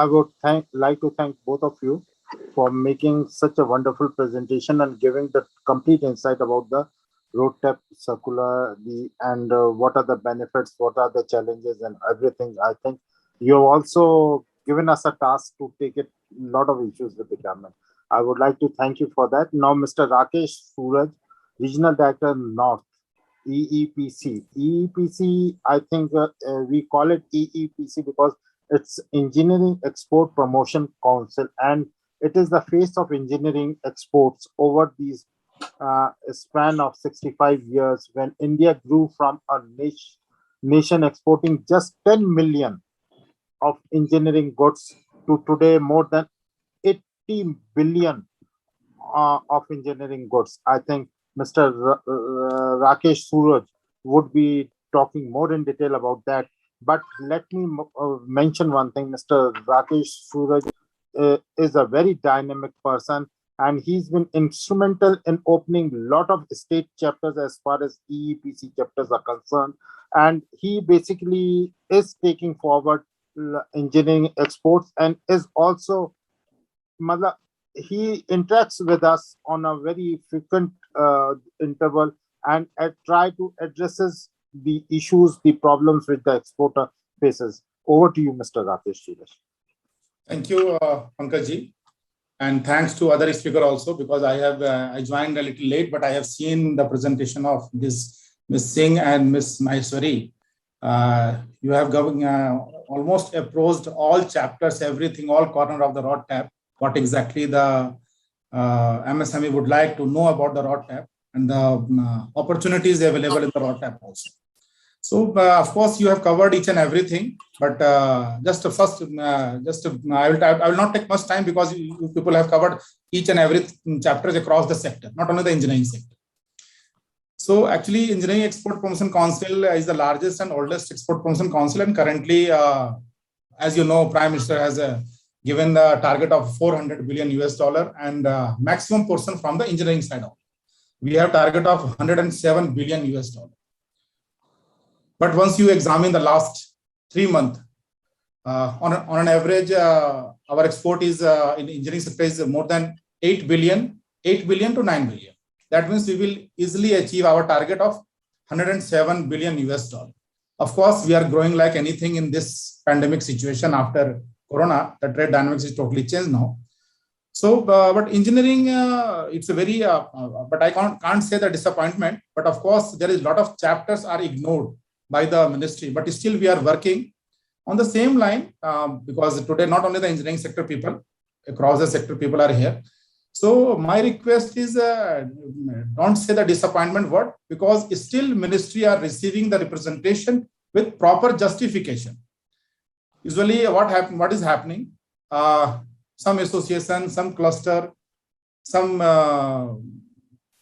I would like to thank both of you for making such a wonderful presentation and giving the complete insight about the road tap circular, the and what are the benefits, what are the challenges, and everything. I think you have also given us a task to take it lot of issues with the government. I would like to thank you for that. Now, Mr. Rakesh Suraj, Regional Director North. EEPC. EEPC, I think we call it EEPC because it's Engineering Export Promotion Council, and it is the face of engineering exports over these span of 65 years when India grew from a nation exporting just 10 million of engineering goods to today more than 80 billion of engineering goods. I think Mr. Rakesh Suraj would be talking more in detail about that. But let me mention one thing. Mr. Rakesh Suraj is a very dynamic person, and he's been instrumental in opening a lot of state chapters as far as EEPC chapters are concerned. And he basically is taking forward engineering exports and is also he interacts with us on a very frequent interval and try to addresses the issues, the problems which the exporter faces. Over to you, Mr. Rakesh Suraj. Thank you, Pankaj. And thanks to other speaker also, because I joined a little late, but I have seen the presentation of this Ms. Singh and Ms. Maheshwari. You have almost approached all chapters, everything, all corner of the road tap, what exactly the MSME would like to know about the road tap and the opportunities available in the road tap also. So, of course, you have covered each and everything, but I will not take much time because you people have covered each and every chapters across the sector, not only the engineering sector. So, actually, Engineering Export Promotion Council is the largest and oldest export promotion council, and currently, as you know, Prime Minister has given the target of $400 billion and maximum portion from the engineering side of. We have target of $107 billion. But once you examine the last 3 months, on an average, our export is in engineering sector is more than 8 billion to 9 billion. That means we will easily achieve our target of $107 billion. Of course, we are growing like anything in this pandemic situation after Corona. The trade dynamics is totally changed now. So, but engineering, it's a very, but I can't say the disappointment. But of course, there is a lot of chapters are ignored by the ministry, but still we are working on the same line because today not only the engineering sector people, across the sector people are here. So my request is don't say the disappointment word because still ministry are receiving the representation with proper justification. Usually what is happening, some association, some cluster, some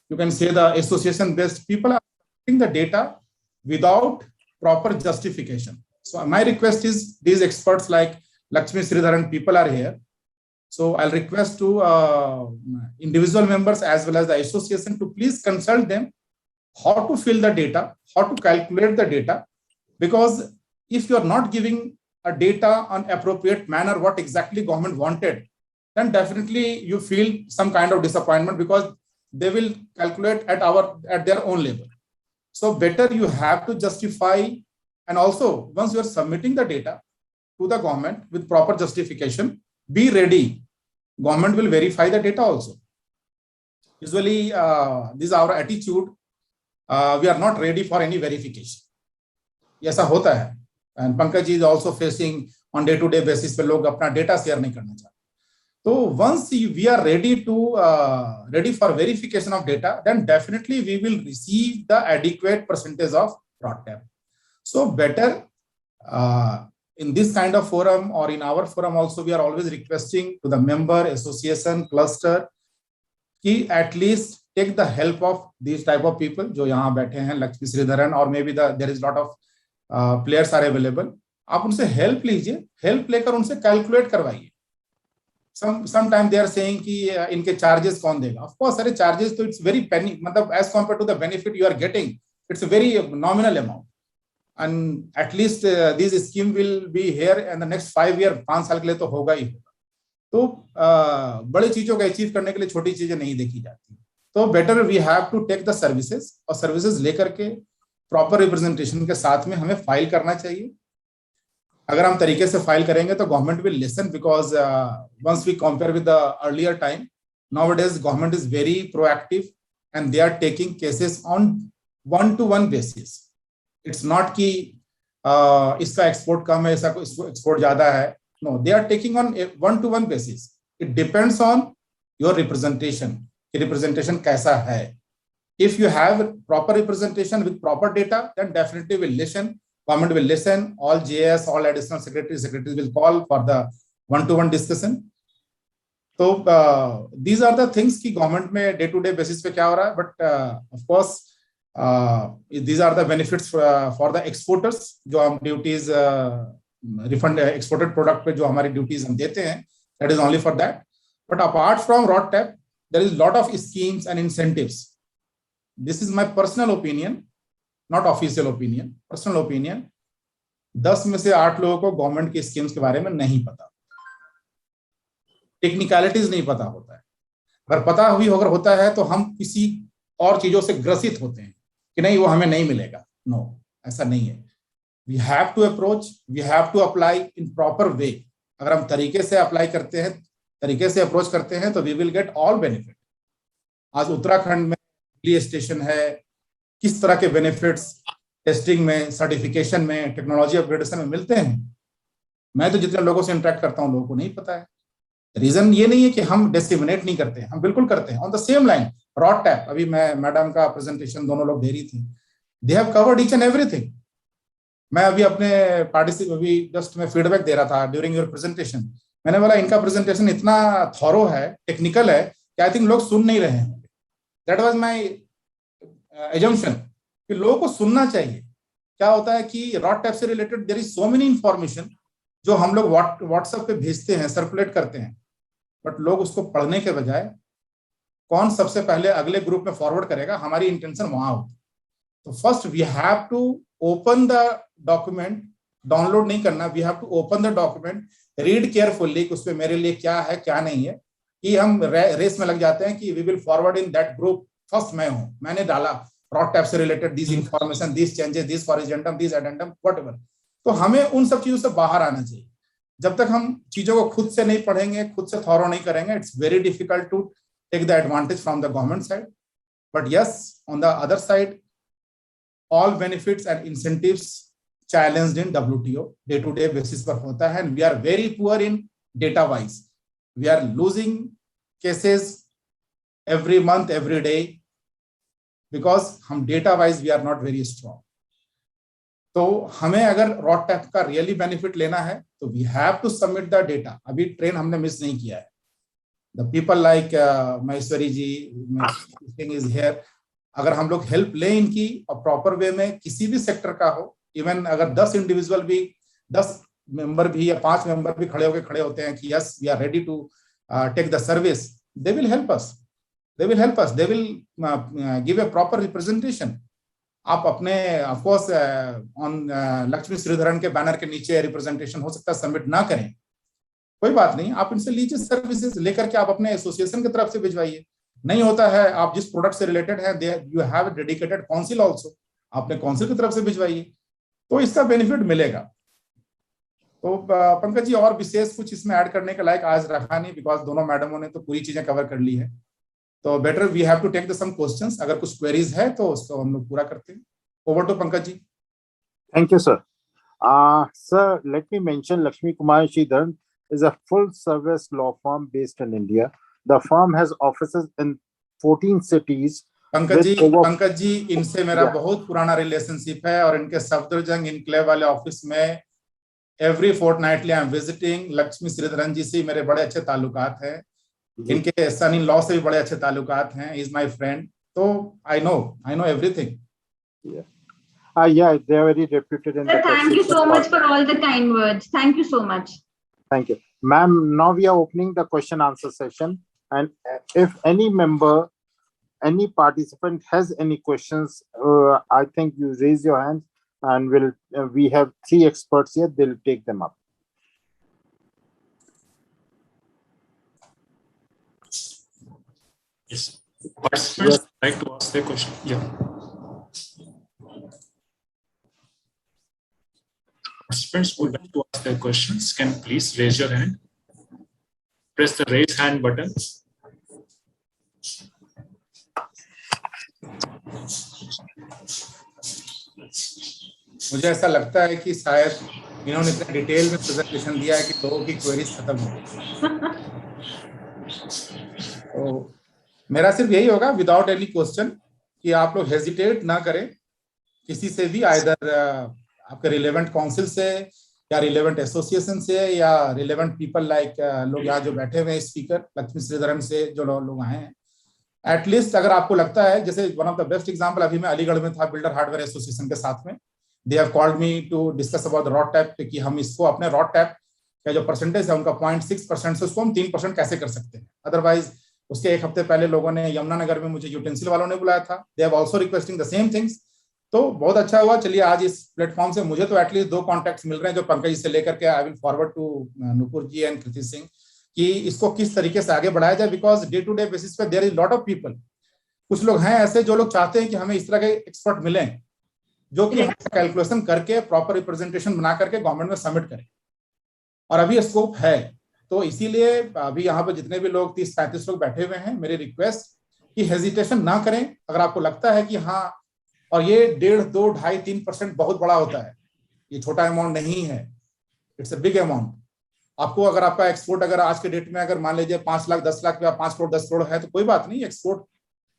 you can say the association based people are getting the data without proper justification. So my request is these experts like Lakshmi Sridharan people are here. So I'll request to individual members as well as the association to please consult them how to fill the data, how to calculate the data, because if you're not giving a data on appropriate manner, what exactly government wanted, then definitely you feel some kind of disappointment because they will calculate at their own level. So better you have to justify, and also once you are submitting the data to the government with proper justification, be ready. Government will verify the data also. Usually, this is our attitude. We are not ready for any verification. ऐसा होता है. And Pankaj is also facing on day-to-day basis पे लोग अपना data share नहीं करना चाहते. So once we are ready for verification of data, then definitely we will receive the adequate percentage of road tap. So better in this kind of forum or in our forum also, we are always requesting to the member, association, cluster, कि at least take the help of these type of people जो यहाँ बैठे हैं, Lakshmi Sridharan, or maybe there is lot of players are available. आप उनसे help लीजिए, help लेकर उनसे calculate करवाइए. Sometimes they are saying कि इनके charges कौन देगा? Of course, सारे charges तो it's very penny, मतलब as compared to the benefit you are getting, it's a very nominal amount. and at least this scheme will be here in the next 5 year, 5 साल के लिए तो होगा ही होगा. तो बड़ी चीजों को अचीव करने के लिए छोटी चीजें नहीं देखी जाती. तो better we have to take the services, और सर्विसेज लेकर के प्रॉपर रिप्रेजेंटेशन के साथ में हमें फाइल करना चाहिए. अगर हम तरीके से फाइल करेंगे तो government will listen, because once we compare with the earlier time, nowadays government is very proactive and they are taking cases on 1-to-1 basis. It's not कि इसका एक्सपोर्ट कम है, ऐसा एक्सपोर्ट ज्यादा है. No, they are taking on 1-to-1 basis. It depends on your representation, representation कैसा है. If you have proper representation with proper data, then definitely will listen. Government will listen. All JS, all additional secretaries will call for the 1-to-1 discussion. So these are the things कि government में day-to-day basis पे क्या हो रहा है. But of course, these are the benefits for the exporters. जो हम duties refund exported product पे जो हमारी duties हम देते हैं, that is only for that. But apart from RoDTEP, there is lot of schemes and incentives. This is my personal opinion, not official opinion, personal opinion. 10 में से 8 लोगों को गवर्नमेंट की स्कीम्स के बारे में नहीं पता, टेक्निकलिटीज नहीं पता होता है. अगर पता भी अगर होता है तो हम किसी और चीजों से ग्रसित होते हैं कि नहीं वो हमें नहीं मिलेगा. नो, ऐसा नहीं है. We have to approach, we have to apply in proper way. अगर हम तरीके से अप्लाई करते हैं, तरीके से अप्रोच करते हैं, तो we will get all benefit. आज उत्तराखंड में स्टेशन है, किस तरह के बेनिफिट्स टेस्टिंग में, सर्टिफिकेशन में, टेक्नोलॉजी अपग्रेडेशन में मिलते हैं. मैं तो जितने लोगों से इंटरेक्ट करता हूं, लोगों को नहीं पता है. रीजन ये नहीं है कि हम डिस्क्रिमिनेट नहीं करते हैं, हम बिल्कुल करते हैं. On the same line RoDTEP, अभी मैं मैडम का प्रेजेंटेशन दोनों लोग दे रही थी, they have covered each and everything. मैं अभी अपने पार्टिसिपेट अभी जस्ट मैं फीडबैक दे रहा था ड्यूरिंग योर प्रेजेंटेशन. मैंने बोला इनका प्रेजेंटेशन इतना थॉरो है, टेक्निकल है कि आई थिंक लोग सुन नहीं रहे हैं. That was my assumption कि लोगों को सुनना चाहिए. क्या होता है कि RoDTEP से related there is so many information जो हम लोग व्हाट्सएप पे भेजते हैं, सर्कुलेट करते हैं, बट लोग उसको पढ़ने के बजाय कौन सबसे पहले अगले ग्रुप में फॉरवर्ड करेगा, हमारी इंटेंशन वहां होती. तो first we have to open the document, download नहीं करना. We have to open the document, read carefully उसमें मेरे लिए क्या है क्या नहीं है. कि हम रेस में लग जाते हैं कि we will forward in that group. First मैं हूं, मैंने डाला RoDTEP से related this information, this changes, this corrigendum, this addendum, whatever. तो हमें उन सब चीजों से बाहर आना चाहिए. जब तक हम चीजों को खुद से नहीं पढ़ेंगे, खुद से थॉरो नहीं करेंगे, it's very difficult to take the advantage from the government side. But yes, on the other side, all benefits and incentives challenged in WTO day to day basis पर होता है. And we are very poor in data wise. We are losing cases every month, every day, because हम data wise we are not very strong. तो हमें अगर RoDTEP का really benefit लेना है तो we have to submit the data. अभी train हमने मिस नहीं किया है. The people like Maheshwari ji is here. अगर हम लोग हेल्प लें इनकी और प्रॉपर वे में, किसी भी सेक्टर का हो, इवन अगर 10 इंडिविजुअल भी, 10 मेंबर भी या 5 मेंबर भी खड़े होते हैं कि yes we are ready to take the service, they will help us, they will give a proper representation. आप अपने of course on Lakshmi Sridharan के बैनर के नीचे रिप्रेजेंटेशन हो सकता है सबमिट ना करें, कोई बात नहीं, आप इनसे लीजिए सर्विसेज लेकर के आप अपने एसोसिएशन की तरफ से भिजवाइए. नहीं होता है, आप जिस प्रोडक्ट से रिलेटेड है, you have dedicated council also, आपने काउंसिल की तरफ से भिजवाइए, तो इसका बेनिफिट मिलेगा. तो पंकज जी और विशेष कुछ इसमें ऐड करने का लायक आज रखा नहीं, बिकॉज दोनों मैडमों ने तो पूरी चीजें कवर कर ली है. तो better we have to take the some questions. अगर कुछ क्वेरीज है तो उसको हम लोग पूरा करते हैं. Over to Pankaj ji. Thank you sir. Sir, let me mention Lakshmi Kumar Sridharan is a full service law firm based in India. The firm has offices in 14 cities. Pankaj ji इनसे मेरा बहुत पुराना रिलेशनशिप है और इनके सफदरजंग इनक्लेव वाले ऑफिस में every fortnightly I am visiting. Lakshmi Sridharan ji से मेरे बड़े अच्छे ताल्लुकात हैं, इनके सन इन लॉ से भी बड़े अच्छे ताल्लुकात हैं. इज माय फ्रेंड, तो I know everything. Yeah, they are very reputed in Sir, thank you so much for all the kind words. Thank you so much. Thank you. Ma'am, now we are opening the question answer session. And if any member, any participant has any questions, I think you raise your hand and we have 3 experts here. They'll take them up. Yes. Participants would like to ask their question. Yeah. Participants would like to ask their questions. Can please raise your hand? Press the raise hand button. मुझे ऐसा लगता है कि शायद इन्होंने इतने detail में presentation दिया है कि लोगों की क्वेरीज खत्म हो गई। तो मेरा सिर्फ यही होगा विदाउट एनी क्वेश्चन कि आप लोग हेजिटेट ना करें किसी से भी, आइदर आपके रिलेवेंट काउंसिल से या रिलेवेंट एसोसिएशन से या रिलेवेंट पीपल लाइक लोग यहाँ जो बैठे हुए हैं, स्पीकर लक्ष्मी श्रीधरन से जो लोग आए हैं। एटलीस्ट अगर आपको लगता है, जैसे one of the best example अभी मैं अलीगढ़ में था बिल्डर हार्डवेयर एसोसिएशन के साथ में, they have called me to discuss about RoDTEP कि हम इसको अपने रॉड टैप का जो परसेंटेज है उनका 0.6% से उसको हम 3% कैसे कर सकते हैं। अदरवाइज उसके एक हफ्ते पहले लोगों ने यमुनानगर में मुझे यूटेंसिल वालों ने बुलाया था, they have also requesting the same things. तो बहुत अच्छा हुआ। चलिए आज इस प्लेटफॉर्म से मुझे तो एटलीस्ट 2 कॉन्टैक्ट्स मिल रहे हैं जो पंकज जी से लेकर के I will forward to Nupur ji and Kriti Singh कि इसको किस तरीके से आगे बढ़ाया जाए, because day to day basis पे there is lot of people. कुछ लोग हैं ऐसे जो लोग चाहते हैं कि हमें इस तरह के एक्सपर्ट मिलें जो कि कैलकुलेशन करके प्रॉपर रिप्रेजेंटेशन बना करके गवर्नमेंट में सबमिट करें, और अभी स्कोप है। तो इसीलिए अभी यहाँ पर जितने भी लोग 30-35 लोग बैठे हुए हैं, मेरी रिक्वेस्ट कि हेजिटेशन ना करें। अगर आपको लगता है कि हाँ, और ये 1.5, 2, 2.5, 3% बहुत बड़ा होता है, ये छोटा अमाउंट नहीं है, इट्स अ बिग अमाउंट। आपको अगर आपका एक्सपोर्ट अगर आज के डेट में अगर मान लीजिए 5 लाख 10 लाख या 5 करोड़ 10 करोड़ है तो कोई बात नहीं, export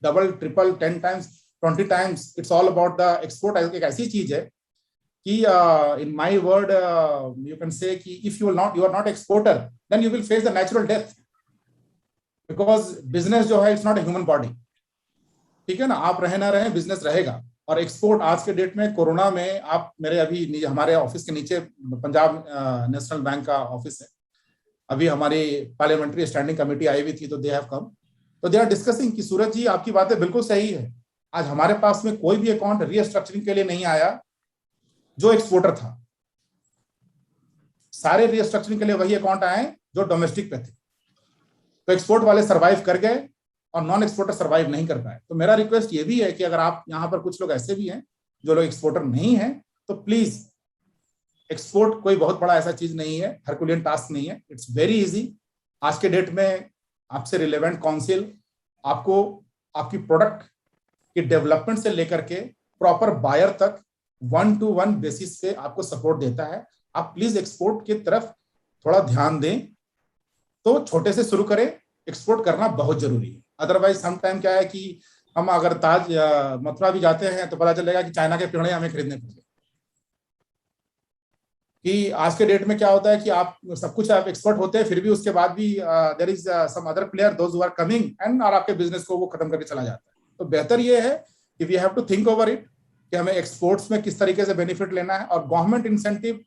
double triple 10 times 20 times, it's all about the export. एक ऐसी चीज है कि in my word you can say कि if you are not exporter then you will face the natural death, because business जो है it's not a human body. ठीक है ना, आप रहे ना रहे बिजनेस रहेगा। और एक्सपोर्ट आज के डेट में कोरोना में, आप मेरे अभी हमारे ऑफिस के नीचे पंजाब नेशनल बैंक का ऑफिस है, अभी हमारी पार्लियामेंट्री स्टैंडिंग कमेटी आई हुई थी, तो दे हैव कम, तो दे आर डिस्कसिंग कि सूरज जी आपकी बातें बिल्कुल सही है। आज हमारे पास में कोई भी अकाउंट रीस्ट्रक्चरिंग के लिए नहीं आया जो एक्सपोर्टर था, सारे रीस्ट्रक्चरिंग के लिए वही अकाउंट आए जो डोमेस्टिक पे थे। तो एक्सपोर्ट वाले सर्वाइव कर गए और नॉन एक्सपोर्टर सर्वाइव नहीं कर पाए। तो मेरा रिक्वेस्ट ये भी है कि अगर आप यहाँ पर कुछ लोग ऐसे भी हैं जो लोग एक्सपोर्टर नहीं है, तो प्लीज, एक्सपोर्ट कोई बहुत बड़ा ऐसा चीज नहीं है, हरकुलियन टास्क नहीं है, इट्स वेरी इजी। आज के डेट में आपसे रिलेवेंट काउंसिल आपको आपकी प्रोडक्ट के डेवलपमेंट से लेकर के प्रॉपर बायर तक 1-to-1 बेसिस पे आपको सपोर्ट देता है। आप प्लीज एक्सपोर्ट की तरफ थोड़ा ध्यान दें। तो छोटे से शुरू करें, एक्सपोर्ट करना बहुत जरूरी है। अदरवाइज सम टाइम क्या है कि हम अगर ताज मथुरा भी जाते हैं तो पता चलेगा कि चाइना के पेड़े हमें खरीदने पड़ेंगे। कि आज के डेट में क्या होता है कि आप सब कुछ आप एक्सपर्ट होते हैं, फिर भी उसके बाद भी there is some other player those who are coming and और आपके बिजनेस को वो खत्म करके चला जाता है। तो बेहतर ये है कि we have to think over it कि हमें एक्सपोर्ट्स में किस तरीके से बेनिफिट लेना है। और गवर्नमेंट इंसेंटिव,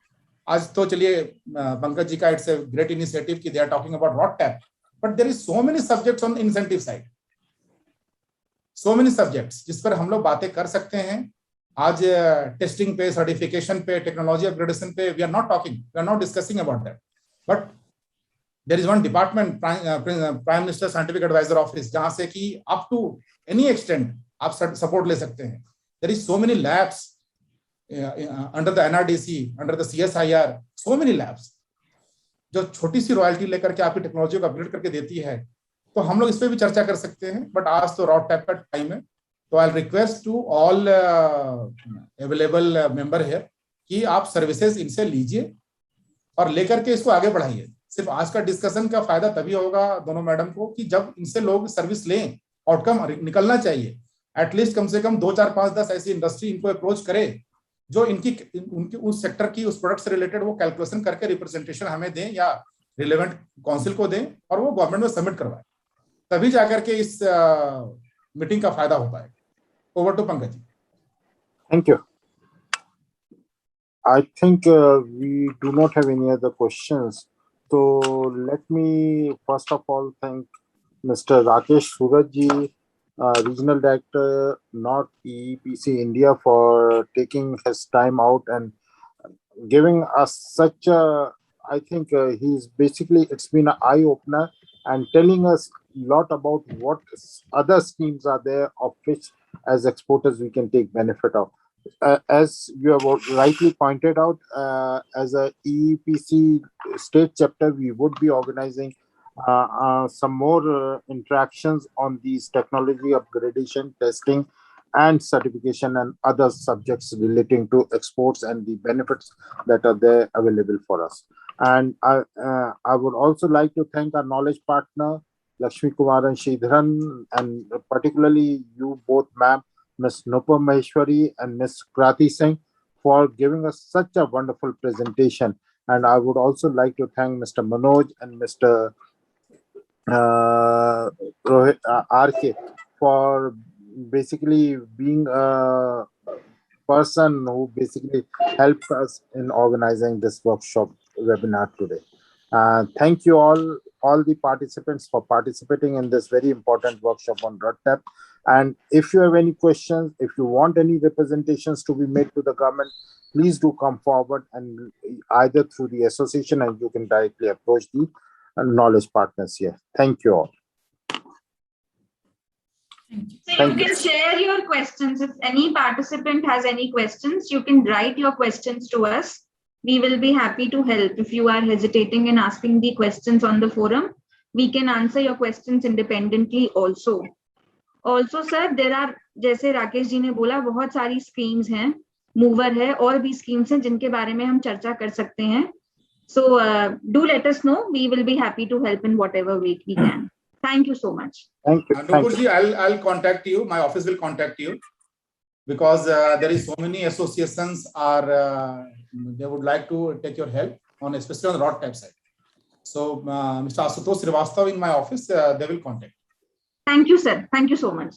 आज तो चलिए पंकज जी का इट्स ए ग्रेट इनिशिएटिव कि they are talking about RoDTEP, but there is so many subjects on incentive side, so many subjects जिस पर हम लोग बातें कर सकते हैं। आज टेस्टिंग पे, सर्टिफिकेशन पे, टेक्नोलॉजी अपग्रेडेशन पे we are not discussing about that, but there is one department, prime minister scientific adviser office, जहां से कि अप टू एनी एक्सटेंट आप सपोर्ट ले सकते हैं। There is so many labs under the NRDC, under the CSIR, so many labs जो छोटी सी royalty लेकर के आपकी टेक्नोलॉजी को अपग्रेड करके देती है। तो हम लोग इस पे भी चर्चा कर सकते हैं, बट आज तो रॉड टैप का टाइम है। तो I request to all available member here कि आप सर्विसेज इनसे लीजिए और लेकर के इसको आगे बढ़ाइए। सिर्फ आज का डिस्कशन का फायदा तभी होगा दोनों मैडम को कि जब इनसे लोग सर्विस लें, आउटकम निकलना चाहिए। एटलीस्ट कम से कम 2, 4, 5, 10 ऐसी इंडस्ट्री इनको अप्रोच करे जो उनकी उस सेक्टर की, उस प्रोडक्ट से रिलेटेड वो कैलकुलेशन करके रिप्रेजेंटेशन हमें दें या रिलेवेंट काउंसिल को दें और वो गवर्नमेंट में सबमिट करवाए, तभी जाकर के इस मीटिंग का फायदा हो पाए। Over to Pankaj ji. Thank you. I think we do not have any other questions. So let me first of all thank Mr. Rakesh Suraj ji Regional Director, North EPC India, for taking his time out and giving us such a, I think he's basically, it's been an eye opener and telling us a lot about what other schemes are there of which as exporters we can take benefit of. As you have rightly pointed out, as a EPC state chapter, we would be organizing some more interactions on these technology upgradation, testing, and certification and other subjects relating to exports and the benefits that are there available for us. And I would also like to thank our knowledge partner, Lakshmi Kumar and Sridharan, and particularly you both, ma'am, Ms. Nupur Maheshwari and Ms. Krati Singh, for giving us such a wonderful presentation. And I would also like to thank Mr. Manoj and Mr. Rohit RK for basically being a person who basically helped us in organizing this workshop webinar today. Thank you all the participants for participating in this very important workshop on RoDTEP. And if you have any questions, if you want any representations to be made to the government, please do come forward, and either through the association, and you can directly approach the knowledge partners here. Thank you all. So you can share your questions. If any participant has any questions, you can write your questions to us. We will be happy to help. If you are hesitating in asking the questions on the forum, we can answer your questions independently also. Also, sir, there are, जैसे राकेश जी ने बोला, बहुत सारी schemes हैं, mover है, और भी schemes हैं जिनके बारे में हम चर्चा कर सकते हैं. So do let us know. We will be happy to help in whatever way we can. Thank you so much. Thank you. Nupurji, I'll contact you. My office will contact you, because there is so many associations are they would like to take your help on, especially on the RoDTEP side. So Mr. Asutosh Srivastava in my office, they will contact. Thank you, sir. Thank you so much.